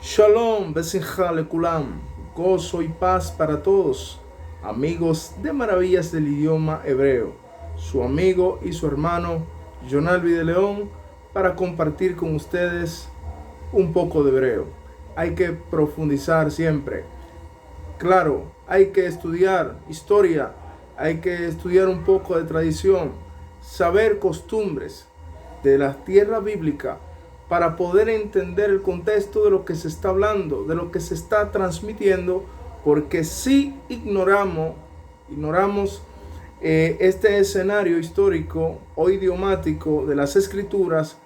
Shalom, Besimcha Lekulam, gozo y paz para todos, amigos de Maravillas del Idioma Hebreo, su amigo y su hermano Jonalvi de León, para compartir con ustedes un poco de hebreo. Hay que profundizar siempre. Claro, hay que estudiar historia, hay que estudiar un poco de tradición, saber costumbres de la tierra bíblica, para poder entender el contexto de lo que se está hablando, de lo que se está transmitiendo, porque si ignoramos este escenario histórico o idiomático de las escrituras,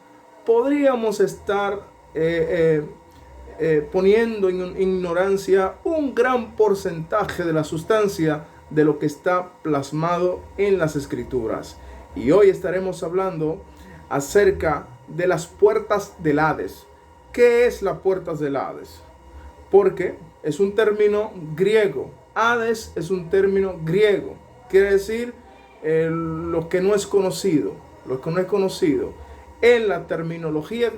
podríamos estar poniendo en ignorancia un gran porcentaje de la sustancia de lo que está plasmado en las escrituras. Y hoy estaremos hablando acerca de las puertas del Hades. ¿Qué es las puertas del Hades? Porque es un término griego. Hades es un término griego. Quiere decir lo que no es conocido. Lo que no es conocido. En la terminología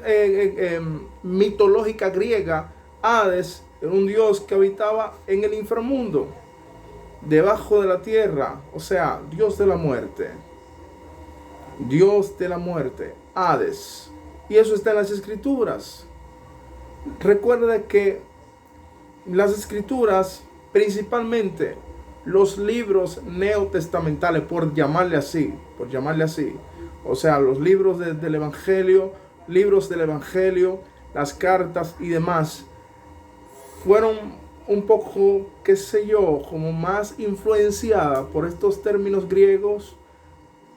mitológica griega, Hades era un dios que habitaba en el inframundo, debajo de la tierra, o sea, dios de la muerte. Dios de la muerte, Hades. Y eso está en las escrituras. Recuerda que las escrituras, principalmente los libros neotestamentales, por llamarle así, o sea, los libros del Evangelio, las cartas y demás, fueron un poco, qué sé yo, como más influenciadas por estos términos griegos,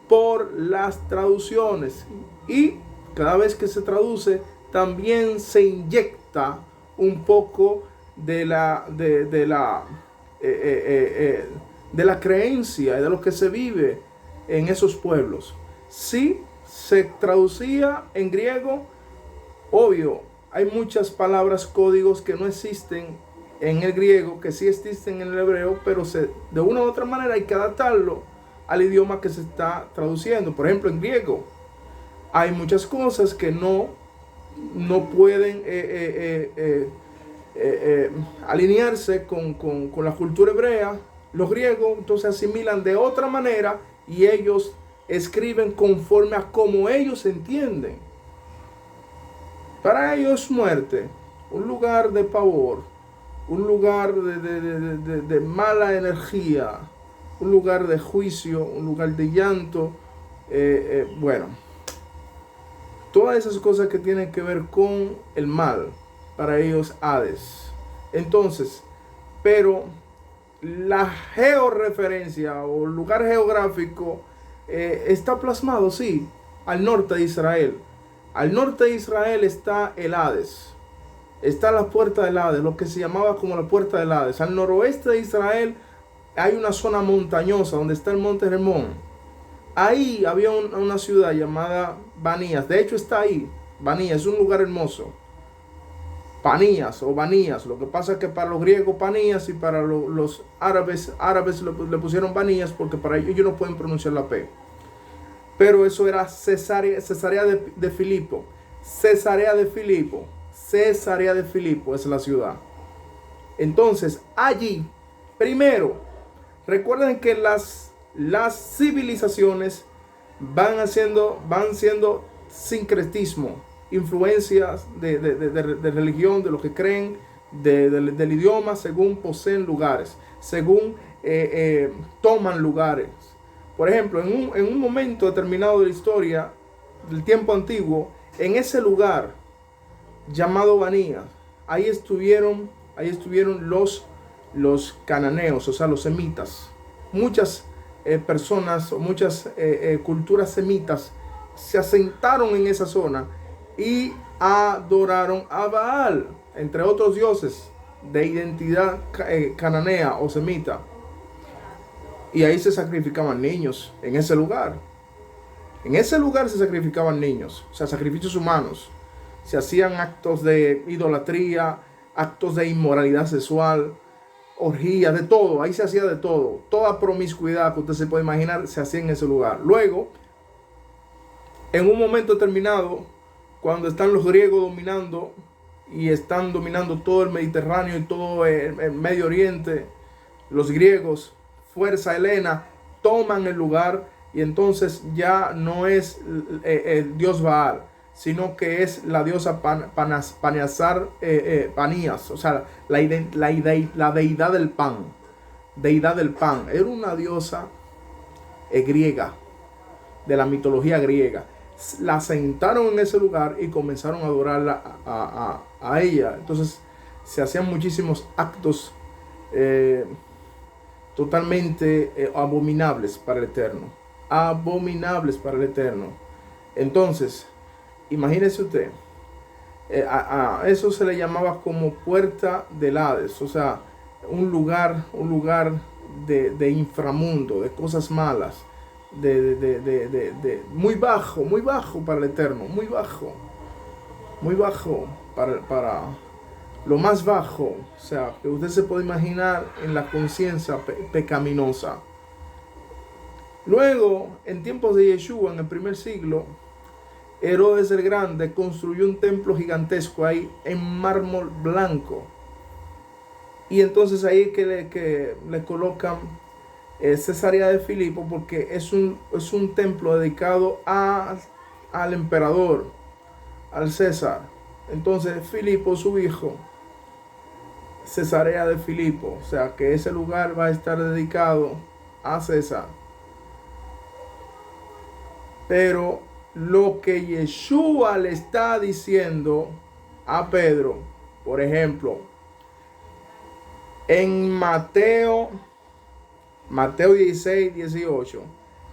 por las traducciones, y cada vez que se traduce también se inyecta un poco de la creencia y de lo que se vive en esos pueblos. Si se traducía en griego, obvio, hay muchas palabras, códigos que no existen en el griego, que sí existen en el hebreo, pero de una u otra manera hay que adaptarlo al idioma que se está traduciendo. Por ejemplo, en griego hay muchas cosas que no pueden alinearse con la cultura hebrea. Los griegos entonces asimilan de otra manera y ellos escriben conforme a como ellos entienden. Para ellos muerte, un lugar de pavor, un lugar de mala energía, un lugar de juicio, un lugar de llanto, bueno, todas esas cosas que tienen que ver con el mal, para ellos Hades. Entonces, pero la georreferencia o lugar geográfico está plasmado, sí, al norte de Israel. Al norte de Israel está el Hades. Está la puerta del Hades, lo que se llamaba como la puerta del Hades. Al noroeste de Israel hay una zona montañosa donde está el monte Hermón. Ahí había una ciudad llamada Banías. De hecho está ahí. Banías es un lugar hermoso. Panías o Banías. Lo que pasa es que para los griegos Panías y para los árabes le pusieron Banías porque para ellos no pueden pronunciar la P. Pero eso era Cesarea de Filipo. Cesarea de Filipo es la ciudad. Entonces allí, primero, recuerden que las civilizaciones van siendo sincretismo, influencias de religión, de lo que creen, del idioma, según poseen lugares, según toman lugares. Por ejemplo, en un momento determinado de la historia, del tiempo antiguo, en ese lugar llamado Banías, ahí estuvieron los cananeos, o sea, los semitas. Muchas personas o muchas culturas semitas se asentaron en esa zona y adoraron a Baal, entre otros dioses de identidad cananea o semita. Y ahí se sacrificaban niños, en ese lugar. En ese lugar se sacrificaban niños, o sea, sacrificios humanos. Se hacían actos de idolatría, actos de inmoralidad sexual, orgías, de todo. Ahí se hacía de todo. Toda promiscuidad que usted se puede imaginar se hacía en ese lugar. Luego, en un momento determinado, cuando están los griegos dominando y están dominando todo el Mediterráneo y todo el Medio Oriente. Los griegos, fuerza helena, toman el lugar y entonces ya no es el dios Baal, sino que es la diosa Panías, o sea, la deidad del pan. Deidad del pan. Era una diosa griega, de la mitología griega. La sentaron en ese lugar y comenzaron a adorarla a ella. Entonces se hacían muchísimos actos totalmente abominables para el Eterno. Abominables para el Eterno. Entonces, imagínese usted, a eso se le llamaba como puerta del Hades, o sea, un lugar de inframundo, de cosas malas, muy bajo para el Eterno, muy bajo para lo más bajo, o sea, que usted se puede imaginar en la conciencia pecaminosa. Luego, en tiempos de Yeshua, en el primer siglo, Herodes el Grande construyó un templo gigantesco ahí en mármol blanco. Y entonces ahí que le colocan Cesarea de Filipo, porque es un templo dedicado al emperador, al César. Entonces Filipo, su hijo, Cesarea de Filipo, o sea que ese lugar va a estar dedicado a César. Pero lo que Yeshua le está diciendo a Pedro, por ejemplo, en Mateo 16, 18,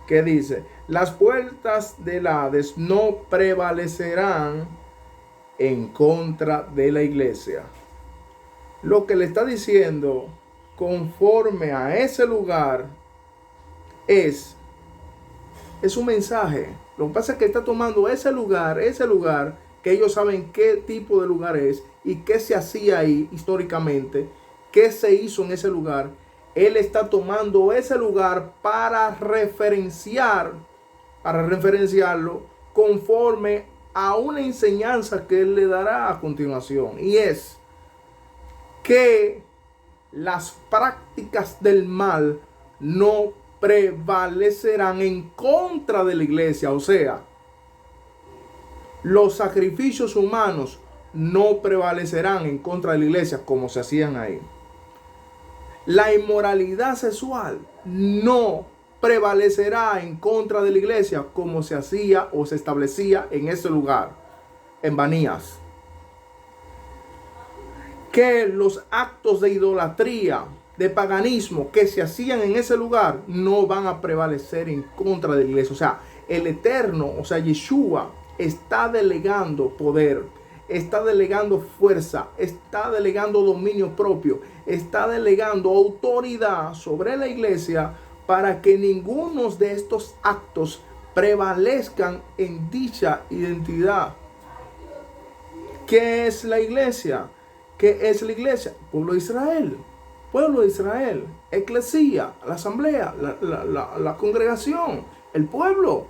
que dice, las puertas del Hades no prevalecerán en contra de la iglesia. Lo que le está diciendo conforme a ese lugar es un mensaje. Lo que pasa es que está tomando ese lugar que ellos saben qué tipo de lugar es y qué se hacía ahí históricamente, qué se hizo en ese lugar. Él está tomando ese lugar para referenciarlo conforme a una enseñanza que él le dará a continuación. Y es que las prácticas del mal no prevalecerán en contra de la iglesia. O sea, los sacrificios humanos no prevalecerán en contra de la iglesia como se hacían ahí. La inmoralidad sexual no prevalecerá en contra de la iglesia como se hacía o se establecía en ese lugar, en Banías. Que los actos de idolatría, de paganismo que se hacían en ese lugar no van a prevalecer en contra de la iglesia. O sea, el Eterno, o sea, Yeshua, está delegando poder, está delegando fuerza, está delegando dominio propio, está delegando autoridad sobre la iglesia para que ninguno de estos actos prevalezcan en dicha identidad. ¿Qué es la iglesia? ¿Qué es la iglesia? Pueblo de Israel. Pueblo de Israel. Eclesía, la asamblea, la congregación. El pueblo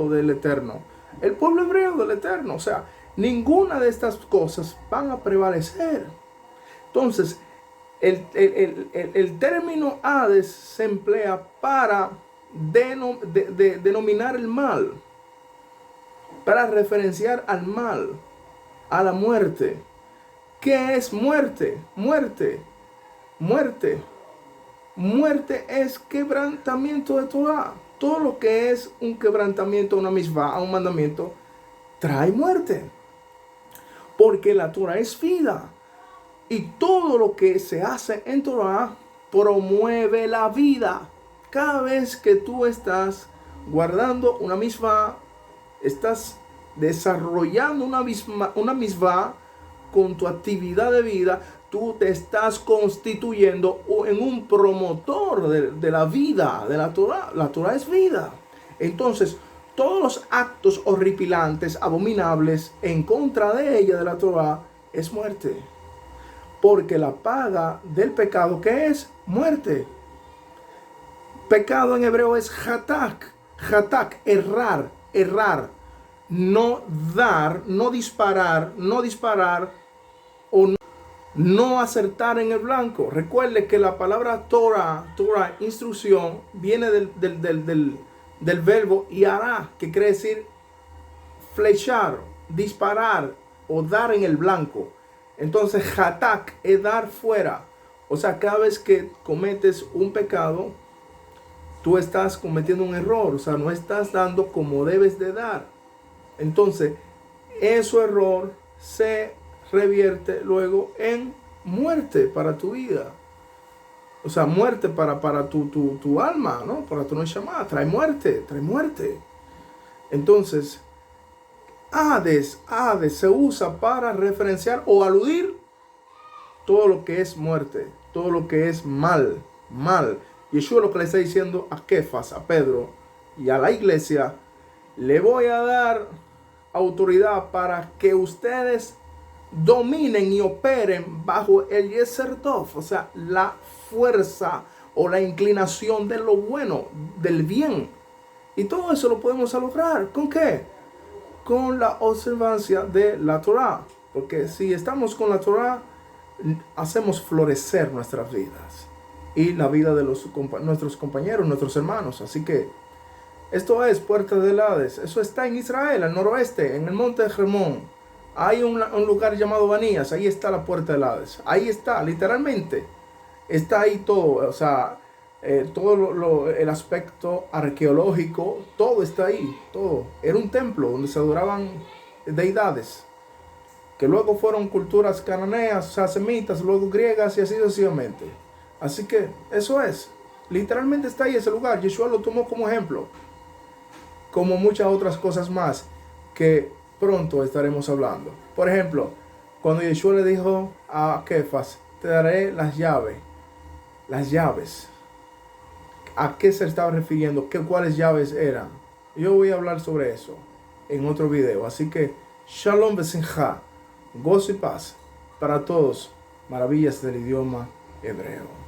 del Eterno. El pueblo hebreo del Eterno. O sea, ninguna de estas cosas van a prevalecer. Entonces, el término Hades se emplea para denominar el mal. Para referenciar al mal, a la muerte. ¿Qué es muerte? Muerte es quebrantamiento de Torah. Todo lo que es un quebrantamiento, una misvá, un mandamiento, trae muerte. Porque la Torah es vida. Y todo lo que se hace en Torah promueve la vida. Cada vez que tú estás guardando una misvá, estás desarrollando una misvá con tu actividad de vida, tú te estás constituyendo en un promotor de la vida, de la Torah. La Torah es vida. Entonces, todos los actos horripilantes, abominables, en contra de ella, de la Torah, es muerte. Porque la paga del pecado, ¿qué es? Muerte. Pecado en hebreo es hatak. Hatak, errar. No dar, no disparar o no acertar en el blanco. Recuerde que la palabra Torah, instrucción, viene del verbo yará, que quiere decir flechar, disparar o dar en el blanco. Entonces, hatak es dar fuera. O sea, cada vez que cometes un pecado, tú estás cometiendo un error. O sea, no estás dando como debes de dar. Entonces, ese error se revierte luego en muerte para tu vida. O sea, muerte para tu alma, ¿no? Para tu neshama. Trae muerte. Entonces, Hades se usa para referenciar o aludir todo lo que es muerte, todo lo que es mal. Yeshua lo que le está diciendo a Kefas, a Pedro y a la iglesia, le voy a dar autoridad para que ustedes dominen y operen bajo el Yeser Tov, o sea, la fuerza o la inclinación de lo bueno, del bien. Y todo eso lo podemos lograr. ¿Con qué? Con la observancia de la Torah. Porque si estamos con la Torah, hacemos florecer nuestras vidas y la vida de nuestros compañeros, nuestros hermanos. Así que esto es Puerta del Hades. Eso está en Israel, al noroeste, en el monte de Hermón. Hay un lugar llamado Banías. Ahí está la Puerta del Hades. Ahí está, literalmente. Está ahí todo. O sea, todo el aspecto arqueológico, todo está ahí. Todo. Era un templo donde se adoraban deidades, que luego fueron culturas cananeas, semitas, luego griegas y así sucesivamente. Así que eso es. Literalmente está ahí ese lugar. Yeshua lo tomó como ejemplo, como muchas otras cosas más que pronto estaremos hablando. Por ejemplo, cuando Yeshua le dijo a Kefas, te daré las llaves. ¿A qué se estaba refiriendo? ¿Cuáles llaves eran? Yo voy a hablar sobre eso en otro video. Así que, Shalom Besimcha, gozo y paz para todos, maravillas del idioma hebreo.